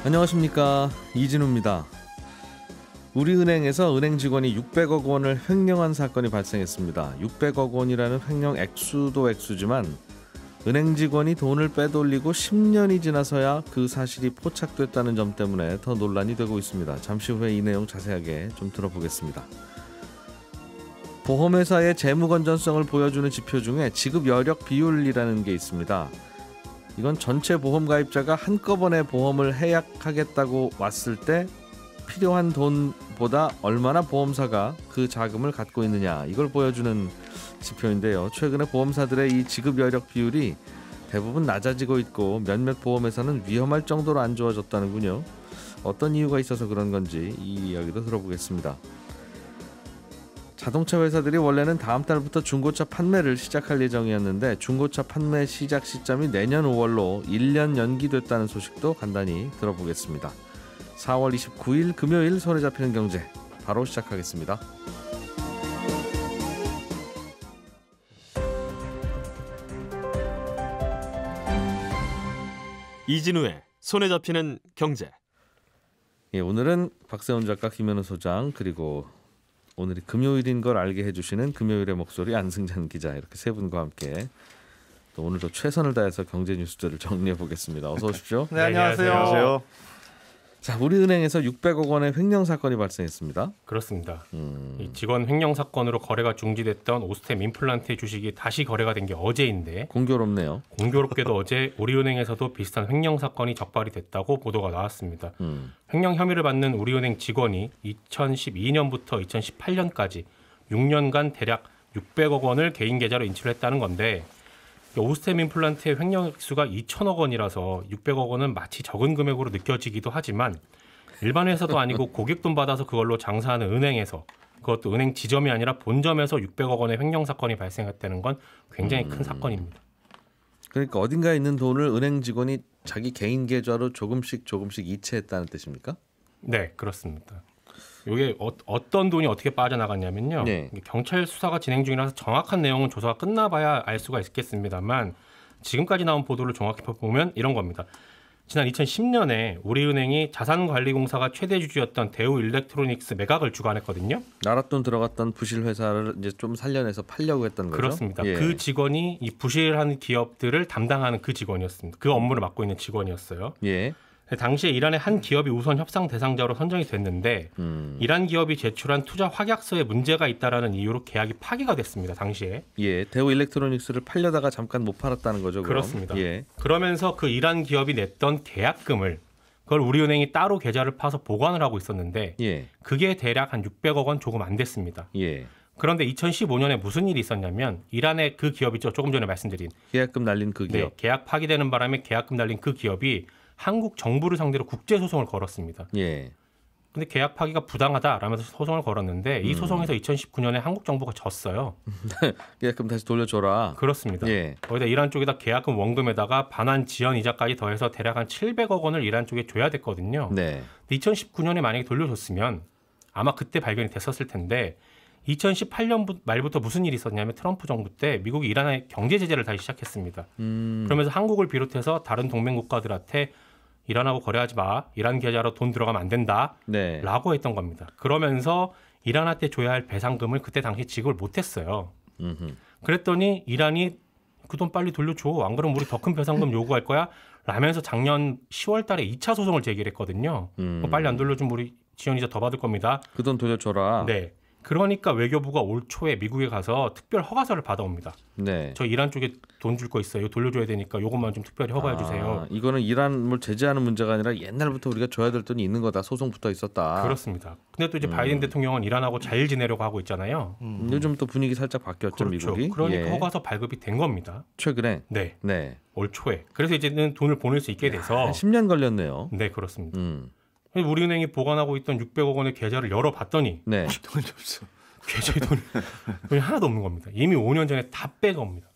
안녕하십니까, 이진우입니다. 우리은행에서 은행 직원이 600억 원을 횡령한 사건이 발생했습니다. 600억 원이라는 횡령 액수도 액수지만 은행 직원이 돈을 빼돌리고 10년이 지나서야 그 사실이 포착됐다는 점 때문에 더 논란이 되고 있습니다. 잠시 후에 이 내용 자세하게 좀 들어보겠습니다. 보험회사의 재무 건전성을 보여주는 지표 중에 지급 여력 비율이라는 게 있습니다. 이건 전체 보험 가입자가 한꺼번에 보험을 해약하겠다고 왔을 때 필요한 돈보다 얼마나 보험사가 그 자금을 갖고 있느냐, 이걸 보여주는 지표인데요. 최근에 보험사들의 이 지급 여력 비율이 대부분 낮아지고 있고 몇몇 보험회사는 위험할 정도로 안 좋아졌다는군요. 어떤 이유가 있어서 그런 건지 이 이야기도 들어보겠습니다. 자동차 회사들이 원래는 다음 달부터 중고차 판매를 시작할 예정이었는데 중고차 판매 시작 시점이 내년 5월로 1년 연기됐다는 소식도 간단히 들어보겠습니다. 4월 29일 금요일 손에 잡히는 경제 바로 시작하겠습니다. 이진우의 손에 잡히는 경제. 예, 오늘은 박세훈 작가, 김현우 소장, 그리고 오늘이 금요일인 걸 알게 해주시는 금요일의 목소리 안승찬 기자, 이렇게 세 분과 함께 또 오늘도 최선을 다해서 경제 뉴스들을 정리해 보겠습니다. 어서 오십시오. 네, 안녕하세요. 자, 우리은행에서 600억 원의 횡령 사건이 발생했습니다. 그렇습니다. 이 직원 횡령 사건으로 거래가 중지됐던 오스템 임플란트의 주식이 다시 거래가 된 게 어제인데, 공교롭네요. 공교롭게도 어제 우리은행에서도 비슷한 횡령 사건이 적발이 됐다고 보도가 나왔습니다. 횡령 혐의를 받는 우리은행 직원이 2012년부터 2018년까지 6년간 대략 600억 원을 개인 계좌로 인출을 했다는 건데, 오스템 임플란트의 횡령 액수가 2천억 원이라서 600억 원은 마치 적은 금액으로 느껴지기도 하지만 일반 회사도 아니고 고객 돈 받아서 그걸로 장사하는 은행에서, 그것도 은행 지점이 아니라 본점에서 600억 원의 횡령 사건이 발생했다는 건 굉장히 큰 사건입니다. 그러니까 어딘가에 있는 돈을 은행 직원이 자기 개인 계좌로 조금씩 이체했다는 뜻입니까? 네, 그렇습니다. 이게 어떤 돈이 어떻게 빠져나갔냐면요. 네. 경찰 수사가 진행 중이라서 정확한 내용은 조사가 끝나봐야 알 수가 있겠습니다만 지금까지 나온 보도를 종합해 보면 이런 겁니다. 지난 2010년에 우리은행이 자산관리공사가 최대 주주였던 대우일렉트로닉스 매각을 주관했거든요. 나랏돈 들어갔던 부실 회사를 이제 좀 살려내서 팔려고 했던 거죠. 그렇습니다. 예. 그 직원이 이 부실한 기업들을 담당하는 그 직원이었습니다. 그 업무를 맡고 있는 직원이었어요. 예. 당시에 이란의 한 기업이 우선 협상 대상자로 선정이 됐는데 이란 기업이 제출한 투자 확약서에 문제가 있다라는 이유로 계약이 파기가 됐습니다. 당시에. 예, 대우 일렉트로닉스를 팔려다가 잠깐 못 팔았다는 거죠. 그럼? 그렇습니다. 예. 그러면서 그 이란 기업이 냈던 계약금을, 그걸 우리은행이 따로 계좌를 파서 보관을 하고 있었는데 예. 그게 대략 한 600억 원 조금 안 됐습니다. 예. 그런데 2015년에 무슨 일이 있었냐면 이란의 그 기업이죠. 조금 전에 말씀드린. 계약금 날린 그 기업. 네, 계약 파기되는 바람에 계약금 날린 그 기업이 한국 정부를 상대로 국제 소송을 걸었습니다. 예. 근데 계약 파기가 부당하다라면서 소송을 걸었는데 이 소송에서 2019년에 한국 정부가 졌어요. 계약금 다시 돌려줘라. 그렇습니다. 예. 거기다 이란 쪽에다 계약금 원금에다가 반환 지연 이자까지 더해서 대략 한 700억 원을 이란 쪽에 줘야 됐거든요. 네. 2019년에 만약에 돌려줬으면 아마 그때 발견이 됐었을 텐데 2018년 말부터 무슨 일이 있었냐면 트럼프 정부 때 미국이 이란에 경제 제재를 다시 시작했습니다. 그러면서 한국을 비롯해서 다른 동맹 국가들한테 이란하고 거래하지 마. 이란 계좌로 돈 들어가면 안 된다. 네. 라고 했던 겁니다. 그러면서 이란한테 줘야 할 배상금을 그때 당시 지급을 못했어요. 그랬더니 이란이 그 돈 빨리 돌려줘. 안 그러면 우리 더 큰 배상금 요구할 거야. 라면서 작년 10월 달에 2차 소송을 제기했거든요. 빨리 안 돌려주면 우리 지연이자 더 받을 겁니다. 그 돈 돌려줘라. 네. 그러니까 외교부가 올 초에 미국에 가서 특별 허가서를 받아옵니다. 네. 저 이란 쪽에 돈 줄 거 있어요. 돌려줘야 되니까 요것만 좀 특별히 허가해 주세요. 이거는 이란을 제재하는 문제가 아니라 옛날부터 우리가 줘야 될 돈이 있는 거다. 소송 붙어 있었다. 그렇습니다. 근데 또 이제 바이든 대통령은 이란하고 잘 지내려고 하고 있잖아요. 요즘 또 분위기 살짝 바뀌었죠. 그렇죠. 미국이. 그러니까 예. 허가서 발급이 된 겁니다. 최근에. 네. 네. 올 초에. 그래서 이제는 돈을 보낼 수 있게 돼서. 한 10년 걸렸네요. 네, 그렇습니다. 우리은행이 보관하고 있던 600억 원의 계좌를 열어봤더니 네. 돈이 없어. 계좌에 돈이 하나도 없는 겁니다. 이미 5년 전에 다 빼갑니다.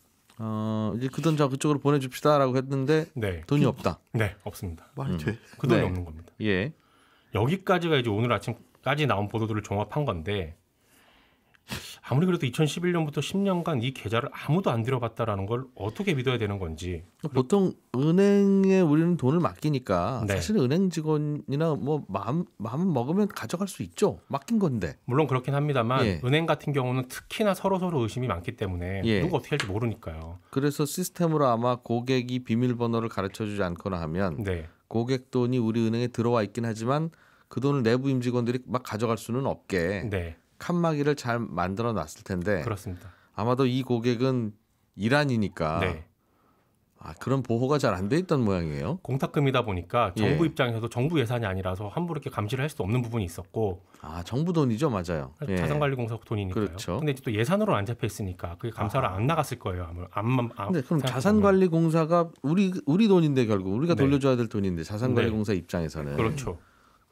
이제 그 돈 그쪽으로 보내줍시다라고 했는데 네. 돈이 없다. 네, 없습니다. 말이 돼. 그 돈이 네. 없는 겁니다. 예. 여기까지가 이제 오늘 아침까지 나온 보도들을 종합한 건데 아무리 그래도 2011년부터 10년간 이 계좌를 아무도 안 들여봤다라는 걸 어떻게 믿어야 되는 건지. 보통 은행에 우리는 돈을 맡기니까 네. 사실 은행 직원이나 뭐 마음 먹으면 가져갈 수 있죠. 맡긴 건데. 물론 그렇긴 합니다만 예. 은행 같은 경우는 특히나 서로 의심이 많기 때문에 예. 누가 어떻게 할지 모르니까요. 그래서 시스템으로 아마 고객이 비밀번호를 가르쳐주지 않거나 하면 네. 고객 돈이 우리 은행에 들어와 있긴 하지만 그 돈을 내부 임직원들이 막 가져갈 수는 없게 네. 칸막이를 잘 만들어 놨을 텐데 그렇습니다. 아마도 이 고객은 이란이니까 네. 그런 보호가 잘 안 돼 있던 모양이에요. 공탁금이다 보니까 정부 예. 입장에서도 정부 예산이 아니라서 함부로 이렇게 감시를 할 수 없는 부분이 있었고 정부 돈이죠, 맞아요. 예. 자산관리공사 돈이니까요. 그렇죠. 근데 이제 또 예산으로 안 잡혀 있으니까 그게 감사를 안 나갔을 거예요. 근데 그럼 자산관리공사가 우리 돈인데 결국 우리가 네. 돌려줘야 될 돈인데 자산관리공사 입장에서는 그렇죠.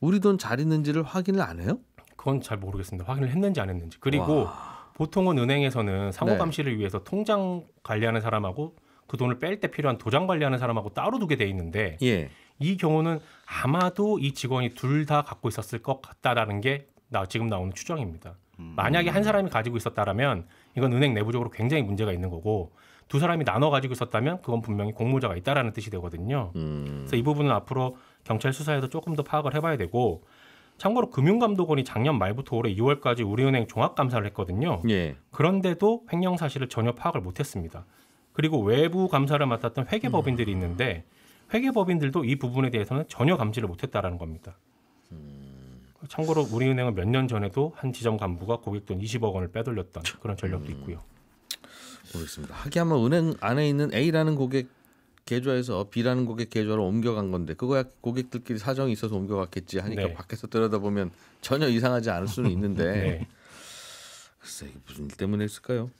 우리 돈 잘 있는지를 확인을 안 해요? 그건 잘 모르겠습니다. 확인을 했는지 안 했는지. 그리고 보통은 은행에서는 상호 네. 감시를 위해서 통장 관리하는 사람하고 그 돈을 뺄 때 필요한 도장 관리하는 사람하고 따로 두게 돼 있는데 예. 이 경우는 아마도 이 직원이 둘 다 갖고 있었을 것 같다라는 게 지금 나오는 추정입니다. 만약에 한 사람이 가지고 있었다라면 이건 은행 내부적으로 굉장히 문제가 있는 거고 두 사람이 나눠 가지고 있었다면 그건 분명히 공모자가 있다라는 뜻이 되거든요. 그래서 이 부분은 앞으로 경찰 수사에서 조금 더 파악을 해봐야 되고 참고로 금융감독원이 작년 말부터 올해 2월까지 우리은행 종합감사를 했거든요. 예. 그런데도 횡령 사실을 전혀 파악을 못했습니다. 그리고 외부 감사를 맡았던 회계법인들이 있는데 회계법인들도 이 부분에 대해서는 전혀 감지를 못했다라는 겁니다. 참고로 우리은행은 몇 년 전에도 한 지점 간부가 고객 돈 20억 원을 빼돌렸던 그런 전력도 있고요. 모르겠습니다. 하기야만 은행 안에 있는 A라는 고객 계좌에서 B라는 고객 계좌로 옮겨간 건데 그거야 고객들끼리 사정이 있어서 옮겨갔겠지 하니까 네. 밖에서 들여다보면 전혀 이상하지 않을 수는 있는데 네. 글쎄 이게 무슨 일 때문에 했을까요?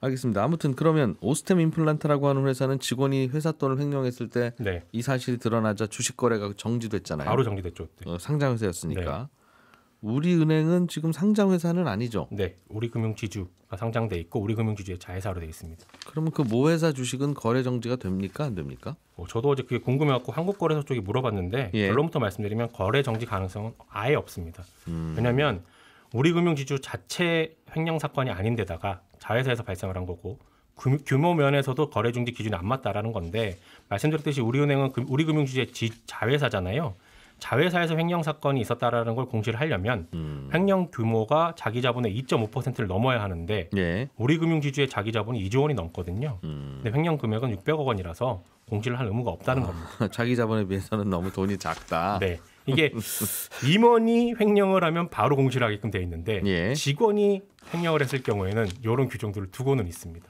알겠습니다. 아무튼 그러면 오스템 임플란트라고 하는 회사는 직원이 회사 돈을 횡령했을 때 이 네. 사실이 드러나자 주식 거래가 정지됐잖아요. 바로 정리됐죠. 네. 상장 회사였으니까. 우리은행은 지금 상장 회사는 아니죠. 네, 우리금융지주가 상장돼 있고 우리금융지주의 자회사로 돼 있습니다. 그러면 그 모회사 주식은 거래 정지가 됩니까? 안 됩니까? 저도 어제 그게 궁금해갖고 한국거래소 쪽에 물어봤는데 예. 결론부터 말씀드리면 거래 정지 가능성은 아예 없습니다. 왜냐하면 우리금융지주 자체 횡령 사건이 아닌데다가 자회사에서 발생을 한 거고 규모 면에서도 거래 중지 기준이 안 맞다라는 건데 말씀드렸듯이 우리은행은 우리금융지주의 자회사잖아요. 자회사에서 횡령 사건이 있었다라는 걸 공시를 하려면 횡령 규모가 자기 자본의 2.5%를 넘어야 하는데 예. 우리금융지주의 자기 자본이 2조 원이 넘거든요. 근데 횡령 금액은 600억 원이라서 공시를 할 의무가 없다는 겁니다. 자기 자본에 비해서는 너무 돈이 작다. 네. 이게 임원이 횡령을 하면 바로 공시를 하게끔 돼 있는데 예. 직원이 횡령을 했을 경우에는 이런 규정들을 두고는 있습니다.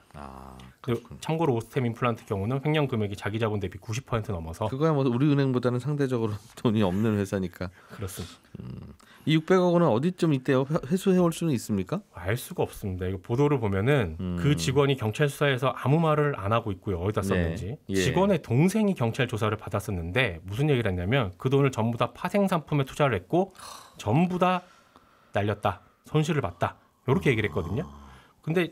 그리고 참고로 오스템 임플란트 경우는 횡령 금액이 자기 자본 대비 90% 넘어서 그거야 뭐 우리은행보다는 상대적으로 돈이 없는 회사니까. 그렇습니다. 이 600억 원은 어디쯤 있대요? 회수해 올 수는 있습니까? 알 수가 없습니다. 이거 보도를 보면은 그 직원이 경찰 수사에서 아무 말을 안 하고 있고요. 어디다 썼는지. 네. 예. 직원의 동생이 경찰 조사를 받았었는데 무슨 얘기를 했냐면 그 돈을 전부 다 파생 상품에 투자를 했고 전부 다 날렸다. 손실을 봤다. 이렇게 얘기를 했거든요. 근데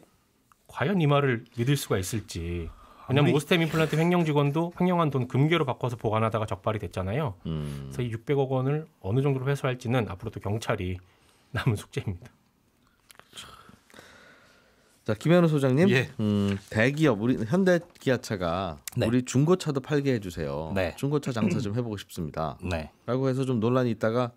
과연 이 말을 믿을 수가 있을지. 왜냐하면 오스템 임플란트 횡령 직원도 횡령한 돈 금괴로 바꿔서 보관하다가 적발이 됐잖아요. 그래서 이 600억 원을 어느 정도로 회수할지는 앞으로 또 경찰이 남은 숙제입니다. 자, 김현우 소장님. 예. 대기업 우리 현대기아차가 네. 우리 중고차도 팔게 해주세요. 네. 중고차 장사 좀 해보고 싶습니다. 네, 라고 해서 좀 논란이 있다가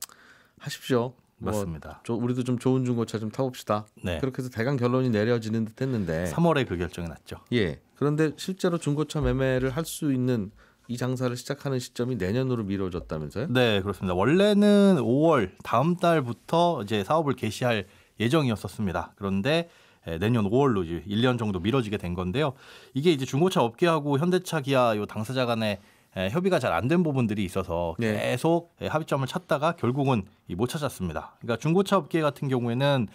하십시오. 맞습니다. 우리도 좀 좋은 중고차 좀 타봅시다. 네. 그렇게 해서 대강 결론이 내려지는 듯했는데 3월에 그 결정이 났죠. 예. 그런데 실제로 중고차 매매를 할 수 있는 이 장사를 시작하는 시점이 내년으로 미뤄졌다면서요? 네, 그렇습니다. 원래는 5월 다음 달부터 이제 사업을 개시할 예정이었었습니다. 그런데 내년 5월로 이제 1년 정도 미뤄지게 된 건데요. 이게 이제 중고차 업계하고 현대차, 기아 요 당사자 간에 협의가 잘 안 된 부분들이 있어서 네. 계속 합의점을 찾다가 결국은 못 찾았습니다. 그러니까 중고차 업계 같은 경우에는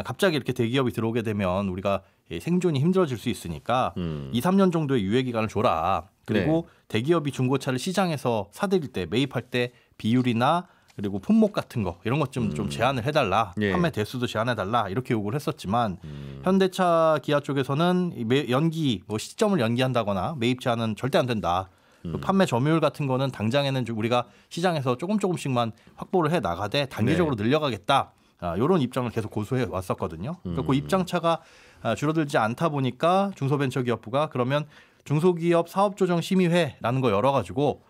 갑자기 이렇게 대기업이 들어오게 되면 우리가 생존이 힘들어질 수 있으니까 2, 3년 정도의 유예 기간을 줘라. 그리고 대기업이 중고차를 시장에서 사들일 때 매입할 때 비율이나 그리고 품목 같은 거 이런 것 좀 제한을 해달라. 예. 판매 대수도 제한해달라. 이렇게 요구를 했었지만 현대차, 기아 쪽에서는 연기 시점을 연기한다거나 매입 제한은 절대 안 된다. 판매 점유율 같은 거는 당장에는 우리가 시장에서 조금씩만 확보를 해 나가되 단기적으로 늘려가겠다. 이런 입장을 계속 고수해 왔었거든요. 그러니까 그 입장차가 줄어들지 않다 보니까 중소벤처기업부가 그러면 중소기업 사업조정심의회라는 거 열어가지고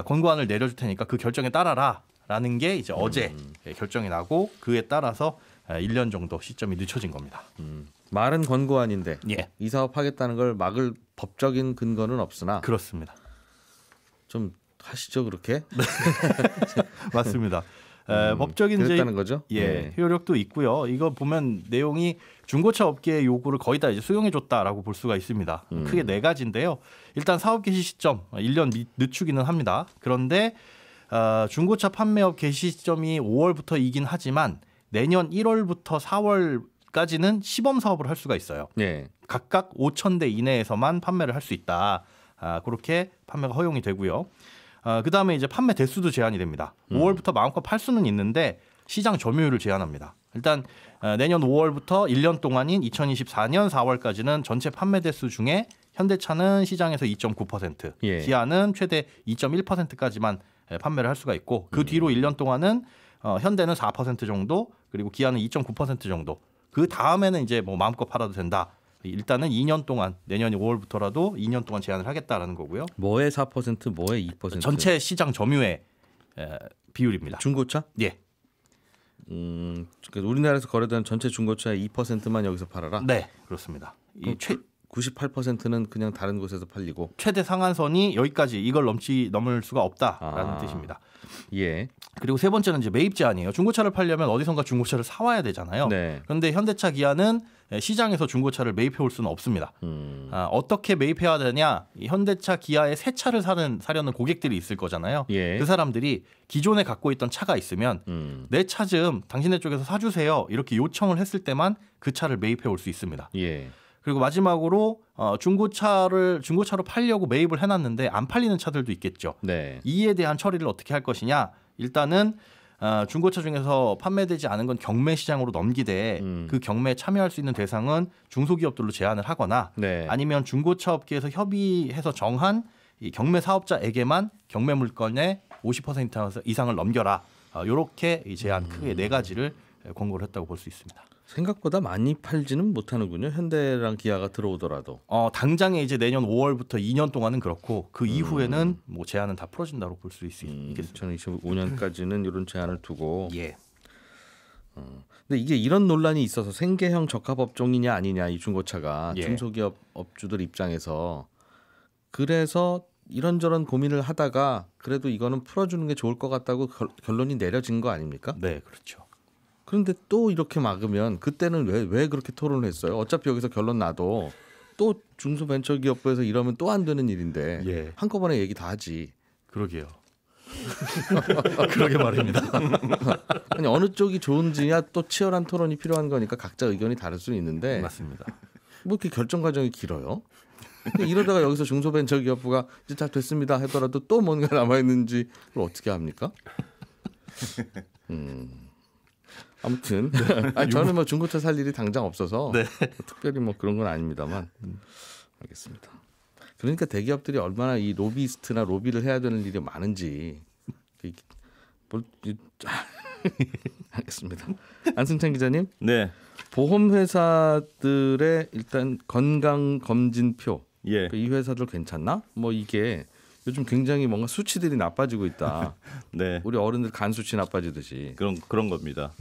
권고안을 내려줄 테니까 그 결정에 따라라라는 게 이제 어제 결정이 나고 그에 따라서 1년 정도 시점이 늦춰진 겁니다. 말은 권고안인데 예. 이 사업 하겠다는 걸 막을 법적인 근거는 없으나 그렇습니다. 좀 하시죠 그렇게. 맞습니다. 법적인 그랬다는 거죠. 예, 효력도 있고요. 이거 보면 내용이 중고차 업계의 요구를 거의 다 이제 수용해줬다라고 볼 수가 있습니다. 크게 4가지인데요. 일단 사업 개시 시점 1년 늦추기는 합니다. 그런데 중고차 판매업 개시 시점이 5월부터이긴 하지만 내년 1월부터 4월까지는 시범 사업을 할 수가 있어요. 네. 각각 5,000대 이내에서만 판매를 할 수 있다. 그렇게 판매가 허용이 되고요. 그다음에 이제 판매 대수도 제한이 됩니다. 5월부터 마음껏 팔 수는 있는데 시장 점유율을 제한합니다. 일단 내년 5월부터 1년 동안인 2024년 4월까지는 전체 판매 대수 중에 현대차는 시장에서 2.9%, 예. 기아는 최대 2.1%까지만 판매를 할 수가 있고 그 뒤로 1년 동안은 현대는 4% 정도 그리고 기아는 2.9% 정도. 그 다음에는 이제 뭐 마음껏 팔아도 된다. 일단은 2년 동안 내년 5월부터라도 2년 동안 제한을 하겠다라는 거고요. 뭐의 4% 뭐의 2%? 전체 시장 점유의 비율입니다. 중고차? 예. 그러니까 우리나라에서 거래되는 전체 중고차의 2%만 여기서 팔아라. 네, 그렇습니다. 이 98%는 그냥 다른 곳에서 팔리고 최대 상한선이 여기까지 이걸 넘을 수가 없다라는 뜻입니다. 예. 그리고 세 번째는 이제 매입 제한이에요. 중고차를 팔려면 어디선가 중고차를 사와야 되잖아요. 네. 그런데 현대차, 기아는 시장에서 중고차를 매입해 올 수는 없습니다. 어떻게 매입해야 되냐? 현대차, 기아의 새 차를 사려는 고객들이 있을 거잖아요. 예. 그 사람들이 기존에 갖고 있던 차가 있으면 내 차 좀 당신네 쪽에서 사주세요. 이렇게 요청을 했을 때만 그 차를 매입해 올 수 있습니다. 예. 그리고 마지막으로 중고차로 팔려고 매입을 해놨는데 안 팔리는 차들도 있겠죠. 네. 이에 대한 처리를 어떻게 할 것이냐? 일단은 중고차 중에서 판매되지 않은 건 경매 시장으로 넘기되 그 경매에 참여할 수 있는 대상은 중소기업들로 제한을 하거나 네. 아니면 중고차 업계에서 협의해서 정한 이 경매 사업자에게만 경매 물건의 50% 이상을 넘겨라. 이렇게 이 제한 크게 4가지를 권고를 했다고 볼 수 있습니다. 생각보다 많이 팔지는 못하는군요. 현대랑 기아가 들어오더라도. 당장에 이제 내년 5월부터 2년 동안은 그렇고 그 이후에는 뭐 제한은 다 풀어진다고 볼 수 있겠습니다. 2025년까지는 이런 제한을 두고. 예. 근데 이게 이런 논란이 있어서 생계형 적합업종이냐 아니냐 이 중고차가 예. 중소기업 업주들 입장에서 그래서 이런저런 고민을 하다가 그래도 이거는 풀어주는 게 좋을 것 같다고 결론이 내려진 거 아닙니까? 네, 그렇죠. 그런데 또 이렇게 막으면 그때는 왜 그렇게 토론을 했어요? 어차피 여기서 결론 나도 또 중소벤처기업부에서 이러면 또 안 되는 일인데 예. 한꺼번에 얘기 다 하지. 그러게요. 그러게 말입니다. 아니 어느 쪽이 좋은지야 또 치열한 토론이 필요한 거니까 각자 의견이 다를 수는 있는데 맞습니다. 뭐 이렇게 결정 과정이 길어요? 근데 이러다가 여기서 중소벤처기업부가 이제 다 됐습니다 하더라도 또 뭔가 남아 있는지 그걸 어떻게 합니까? 아무튼 아니, 저는 뭐 중고차 살 일이 당장 없어서 네. 특별히 뭐 그런 건 아닙니다만 알겠습니다. 그러니까 대기업들이 얼마나 이 로비스트나 로비를 해야 되는 일이 많은지 알겠습니다. 안승찬 기자님, 네, 보험회사들의 일단 건강 검진표, 예, 이 회사들 괜찮나? 뭐 이게 요즘 굉장히 뭔가 수치들이 나빠지고 있다. 네, 우리 어른들 간 수치 나빠지듯이 그런 겁니다.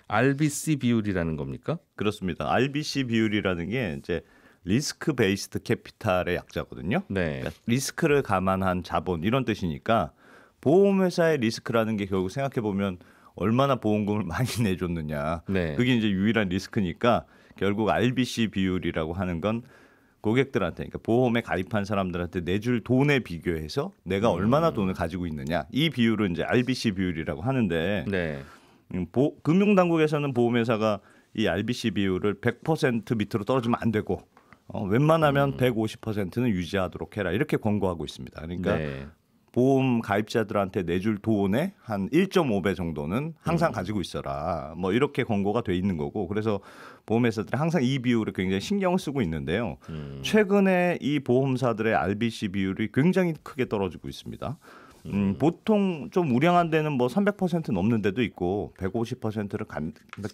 RBC 비율이라는 겁니까? 그렇습니다. RBC 비율이라는 게 이제 리스크 베이스드 캐피탈의 약자거든요. 네. 그러니까 리스크를 감안한 자본 이런 뜻이니까 보험회사의 리스크라는 게 결국 생각해 보면 얼마나 보험금을 많이 내줬느냐. 네. 그게 이제 유일한 리스크니까 결국 RBC 비율이라고 하는 건 고객들한테, 그러니까 보험에 가입한 사람들한테 내줄 돈에 비교해서 내가 얼마나 돈을 가지고 있느냐, 이 비율을 이제 RBC 비율이라고 하는데, 네. 금융당국에서는 보험회사가 이 RBC 비율을 100% 밑으로 떨어지면 안 되고 웬만하면 150%는 유지하도록 해라, 이렇게 권고하고 있습니다. 그러니까 네. 보험 가입자들한테 내줄 돈의 한 1.5배 정도는 항상 가지고 있어라, 뭐 이렇게 권고가 돼 있는 거고, 그래서 보험회사들이 항상 이 비율을 굉장히 신경을 쓰고 있는데요. 최근에 이 보험사들의 RBC 비율이 굉장히 크게 떨어지고 있습니다. 보통 좀 우량한 데는 뭐 300% 넘는 데도 있고 150%를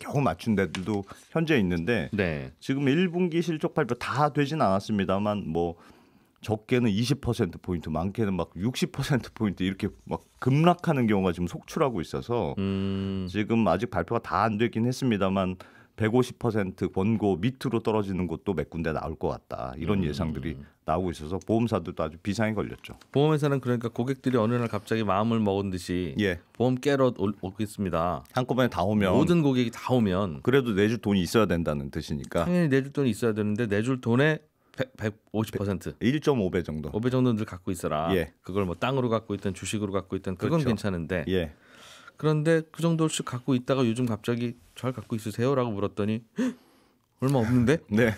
겨우 맞춘 데들도 현재 있는데 네. 지금 1분기 실적 발표 다 되진 않았습니다만 뭐 적게는 20%포인트, 많게는 막 60%포인트 이렇게 막 급락하는 경우가 지금 속출하고 있어서 지금 아직 발표가 다 안 되긴 했습니다만 150% 권고 밑으로 떨어지는 곳도 몇 군데 나올 것 같다. 이런 예상들이 나오고 있어서 보험사들도 아주 비상에 걸렸죠. 보험회사는 그러니까 고객들이 어느 날 갑자기 마음을 먹은 듯이 예. 보험 깨러 오겠습니다. 한꺼번에 다 오면 모든 고객이 다 오면 그래도 내줄 돈이 있어야 된다는 뜻이니까 당연히 내줄 돈이 있어야 되는데 내줄 돈의 150% 1.5배 정도. 5배 정도는 늘 갖고 있어라. 예. 그걸 뭐 땅으로 갖고 있든 주식으로 갖고 있든 그건 그렇죠. 괜찮은데 예. 그런데 그 정도씩 갖고 있다가 요즘 갑자기 잘 갖고 있으세요라고 물었더니 헉, 얼마 없는데? 네.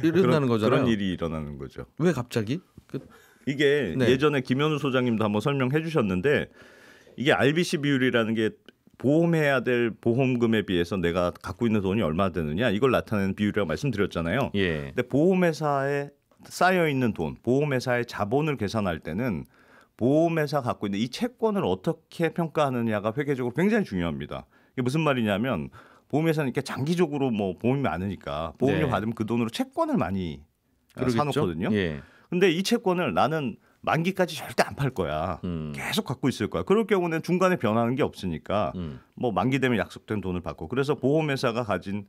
이런다는 거잖아요. 그런 일이 일어나는 거죠. 왜 갑자기? 이게 네. 예전에 김현우 소장님도 한번 설명해 주셨는데 이게 RBC 비율이라는 게 보험해야 될 보험금에 비해서 내가 갖고 있는 돈이 얼마 되느냐 이걸 나타내는 비율이라고 말씀드렸잖아요. 예. 근데 보험회사에 쌓여 있는 돈, 보험회사의 자본을 계산할 때는 보험회사 갖고 있는 이 채권을 어떻게 평가하느냐가 회계적으로 굉장히 중요합니다. 이게 무슨 말이냐면 보험회사는 이렇게 장기적으로 뭐 보험이 많으니까 보험료 네. 받으면 그 돈으로 채권을 많이 그러겠죠? 사놓거든요. 예. 근데 이 채권을 나는 만기까지 절대 안 팔 거야. 계속 갖고 있을 거야. 그럴 경우는 중간에 변하는 게 없으니까 뭐 만기 되면 약속된 돈을 받고 그래서 보험회사가 가진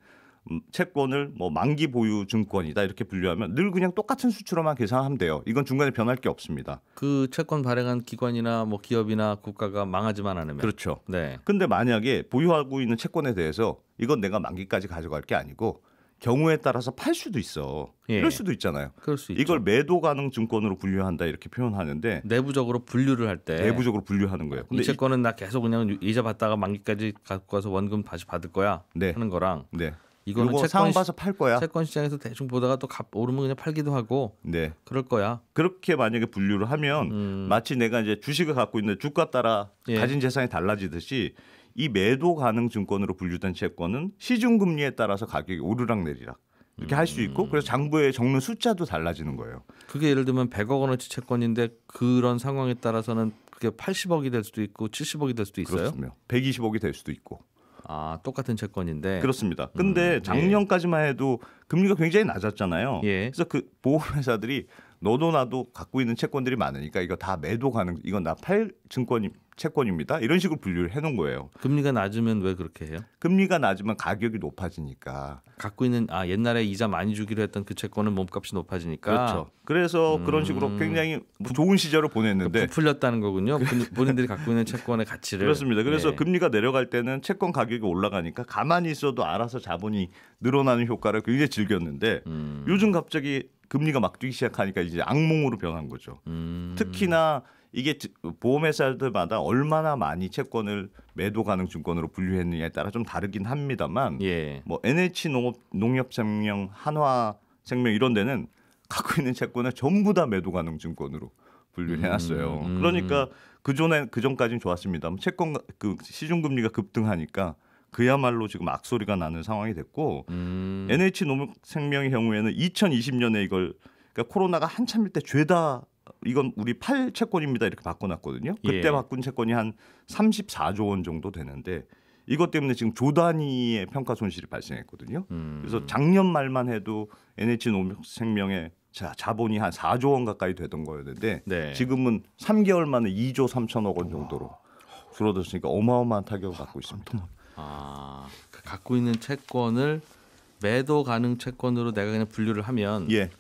채권을 뭐 만기 보유 증권이다 이렇게 분류하면 늘 그냥 똑같은 수치로만 계산하면 돼요. 이건 중간에 변할 게 없습니다. 그 채권 발행한 기관이나 뭐 기업이나 국가가 망하지만 않으면 그렇죠. 네. 근데 만약에 보유하고 있는 채권에 대해서 이건 내가 만기까지 가져갈 게 아니고 경우에 따라서 팔 수도 있어. 예. 이럴 수도 있잖아요. 그럴 수 있죠. 이걸 매도 가능 증권으로 분류한다 이렇게 표현하는데 내부적으로 분류를 할 때 내부적으로 분류하는 거예요. 이 채권은 나 계속 그냥 이자 받다가 만기까지 갖고 와서 원금 다시 받을 거야 네. 하는 거랑 네. 이거는 이거 상황 봐서 팔 거야. 채권 시장에서 대충 보다가 또 오르면 그냥 팔기도 하고 네. 그럴 거야. 그렇게 만약에 분류를 하면 마치 내가 이제 주식을 갖고 있는데 주가 따라 예. 가진 재산이 달라지듯이 이 매도 가능 증권으로 분류된 채권은 시중 금리에 따라서 가격이 오르락 내리락 이렇게 할 수 있고 그래서 장부에 적는 숫자도 달라지는 거예요. 그게 예를 들면 100억 원어치 채권인데 그런 상황에 따라서는 그게 80억이 될 수도 있고 70억이 될 수도 있어요. 그렇습니다. 120억이 될 수도 있고. 아, 똑같은 채권인데. 그렇습니다. 근데 작년까지만 해도 금리가 굉장히 낮았잖아요. 예. 그래서 그 보험회사들이 너도 나도 갖고 있는 채권들이 많으니까 이거 다 매도 가능, 이건 나 팔 채권입니다. 이런 식으로 분류를 해놓은 거예요. 금리가 낮으면 왜 그렇게 해요? 금리가 낮으면 가격이 높아지니까. 갖고 있는 옛날에 이자 많이 주기로 했던 그 채권은 몸값이 높아지니까. 그렇죠. 그래서 그런 식으로 굉장히 좋은 시절을 보냈는데 부풀렸다는 거군요. 본인들이 갖고 있는 채권의 가치를. 그렇습니다. 그래서 네. 금리가 내려갈 때는 채권 가격이 올라가니까 가만히 있어도 알아서 자본이 늘어나는 효과를 굉장히 즐겼는데 요즘 갑자기 금리가 막 뛰기 시작하니까 이제 악몽으로 변한 거죠. 특히나 이게 보험회사들마다 얼마나 많이 채권을 매도 가능 증권으로 분류했느냐에 따라 좀 다르긴 합니다만 예. 뭐 NH 농협생명, 한화생명 이런 데는 갖고 있는 채권을 전부 다 매도 가능 증권으로 분류를 해놨어요. 그러니까 그 전까지는 좋았습니다만 채권 그 시중 금리가 급등하니까 그야말로 지금 악소리가 나는 상황이 됐고 NH 농협생명의 경우에는 2020년에 이걸 그러니까 코로나가 한참일 때 죄다 이건 우리 팔 채권입니다 이렇게 바꿔놨거든요. 그때 예. 바꾼 채권이 한 34조 원 정도 되는데 이것 때문에 지금 조 단위의 평가 손실이 발생했거든요. 그래서 작년 말만 해도 NH농협생명의 자본이 한 4조 원 가까이 되던 거였는데 네. 지금은 3개월 만에 2조 3천억 원 정도로 줄어들었으니까 어마어마한 타격을 받고 있습니다. 그 갖고 있는 채권을 매도 가능 채권으로 내가 그냥 분류를 하면 예.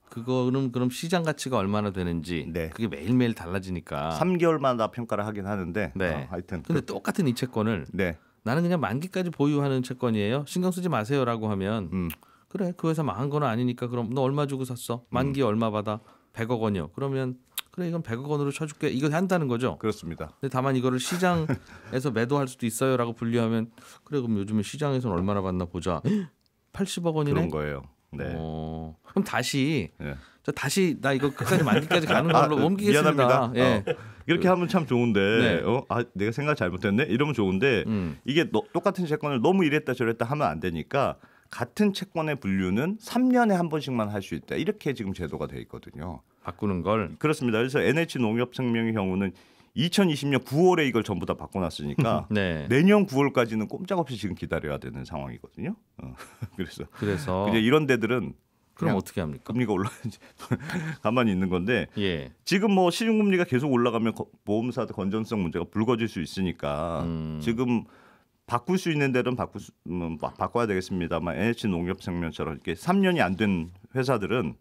그거는 그럼 시장 가치가 얼마나 되는지 네. 그게 매일매일 달라지니까. 3개월마다 평가를 하긴 하는데 네. 하여튼 근데 똑같은 이 채권을 네. 나는 그냥 만기까지 보유하는 채권이에요. 신경 쓰지 마세요라고 하면 그래 그 회사 망한 건 아니니까 그럼 너 얼마 주고 샀어? 만기 얼마 받아? 100억 원이요. 그러면 그래 이건 100억 원으로 쳐줄게. 이거 한다는 거죠. 그렇습니다. 근데 다만 이거를 시장에서 매도할 수도 있어요라고 분류하면 그래 그럼 요즘에 시장에서는 얼마나 받나 보자. 80억 원이네. 그런 거예요. 네. 그럼 다시 네. 다시 나 이거 끝까지 만기까지 가는 걸로 옮기겠습니다. 미안합니다. 예. 이렇게 하면 참 좋은데 네. 내가 생각 잘못했네 이러면 좋은데 이게 똑같은 채권을 너무 이랬다 저랬다 하면 안 되니까 같은 채권의 분류는 3년에 한 번씩만 할 수 있다 이렇게 지금 제도가 돼 있거든요. 바꾸는 걸. 그렇습니다. 그래서 NH농협생명의 경우는 2020년 9월에 이걸 전부 다 바꿔놨으니까 네. 내년 9월까지는 꼼짝없이 지금 기다려야 되는 상황이거든요. 그래서 이제 이런 데들은 그럼 어떻게 합니까? 금리가 올라가는지 가만히 있는 건데 예. 지금 뭐 시중금리가 계속 올라가면 보험사들 건전성 문제가 불거질 수 있으니까 지금 바꿀 수 있는 데는 바꿔야 되겠습니다만 NH농협생명처럼 이렇게 3년이 안 된 회사들은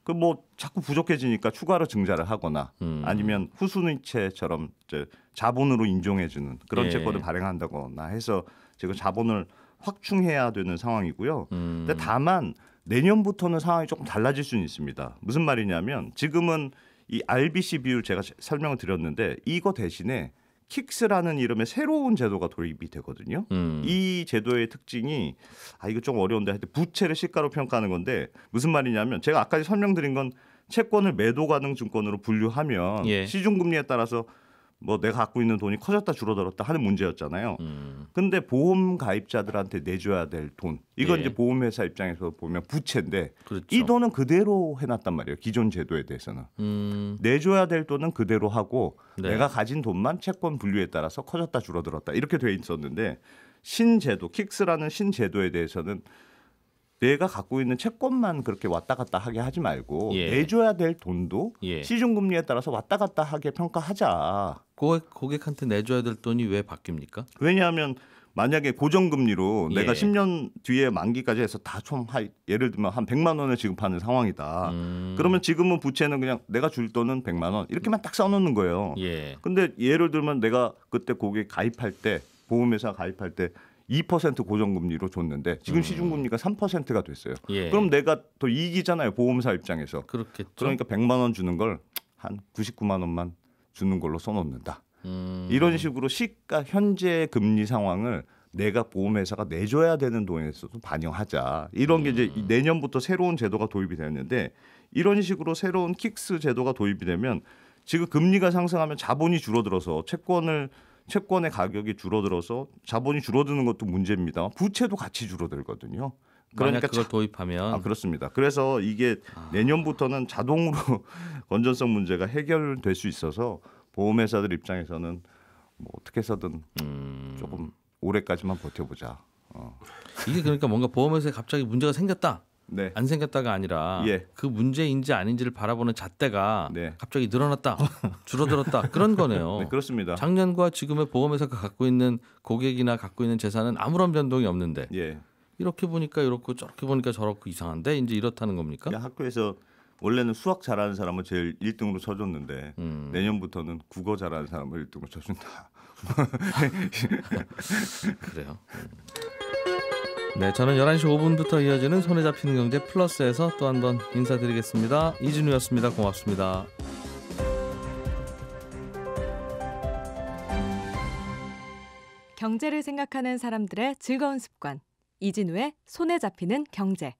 그 뭐 자꾸 부족해지니까 추가로 증자를 하거나 아니면 후순위채처럼 이제 자본으로 인정해주는 그런 예. 채권을 발행한다거나 해서 지금 자본을 확충해야 되는 상황이고요. 근데 다만 내년부터는 상황이 조금 달라질 수는 있습니다. 무슨 말이냐면 지금은 이 RBC 비율 제가 설명을 드렸는데 이거 대신에 킥스라는 이름의 새로운 제도가 도입이 되거든요. 이 제도의 특징이 이거 좀 어려운데 하여튼 부채를 시가로 평가하는 건데 무슨 말이냐면 제가 아까 설명드린 건 채권을 매도 가능 증권으로 분류하면 예. 시중금리에 따라서 뭐 내가 갖고 있는 돈이 커졌다 줄어들었다 하는 문제였잖아요. 근데 보험 가입자들한테 내줘야 될 돈 이건 예. 이제 보험회사 입장에서 보면 부채인데 그렇죠. 이 돈은 그대로 해놨단 말이에요. 기존 제도에 대해서는 내줘야 될 돈은 그대로 하고 네. 내가 가진 돈만 채권 분류에 따라서 커졌다 줄어들었다 이렇게 돼 있었는데 신제도 킥스라는 신제도에 대해서는 내가 갖고 있는 채권만 그렇게 왔다 갔다 하게 하지 말고 예. 내줘야 될 돈도 예. 시중금리에 따라서 왔다 갔다 하게 평가하자. 고객한테 내줘야 될 돈이 왜 바뀝니까? 왜냐하면 만약에 고정금리로 예. 내가 10년 뒤에 만기까지 해서 다 총 예를 들면 한 100만 원을 지급하는 상황이다. 그러면 지금은 부채는 그냥 내가 줄 돈은 100만 원 이렇게만 딱 써놓는 거예요. 예. 근데 예를 들면 내가 그때 고객 가입할 때 보험회사 가입할 때 2% 고정금리로 줬는데 지금 시중금리가 3%가 됐어요. 예. 그럼 내가 더 이익이잖아요. 보험사 입장에서. 그렇겠죠. 그러니까 100만 원 주는 걸 한 99만 원만 주는 걸로 써놓는다. 이런 식으로 시가 현재 금리 상황을 내가 보험회사가 내줘야 되는 돈에서도 반영하자. 이런 게 이제 내년부터 새로운 제도가 도입이 되었는데 이런 식으로 새로운 킥스 제도가 도입이 되면 지금 금리가 상승하면 자본이 줄어들어서 채권의 가격이 줄어들어서 자본이 줄어드는 것도 문제입니다. 부채도 같이 줄어들거든요. 그러니까 그걸 도입하면 그렇습니다. 그래서 이게 내년부터는 자동으로 건전성 문제가 해결될 수 있어서 보험회사들 입장에서는 뭐 어떻게 해서든 조금 올해까지만 버텨보자. 이게 그러니까 뭔가 보험회사에 갑자기 문제가 생겼다. 네. 안 생겼다가 아니라 예. 그 문제인지 아닌지를 바라보는 잣대가 네. 갑자기 늘어났다, 줄어들었다 그런 거네요. 네, 그렇습니다. 작년과 지금의 보험회사가 갖고 있는 고객이나 갖고 있는 재산은 아무런 변동이 없는데 예. 이렇게 보니까 이렇고 저렇게 보니까 저렇고 이상한데 이제 이렇다는 겁니까? 학교에서 원래는 수학 잘하는 사람을 제일 1등으로 쳐줬는데 내년부터는 국어 잘하는 사람을 1등으로 쳐준다. 그래요. 네, 저는 11시 5분부터 이어지는 손에 잡히는 경제 플러스에서 또 한 번 인사드리겠습니다. 이진우였습니다. 고맙습니다. 경제를 생각하는 사람들의 즐거운 습관. 이진우의 손에 잡히는 경제.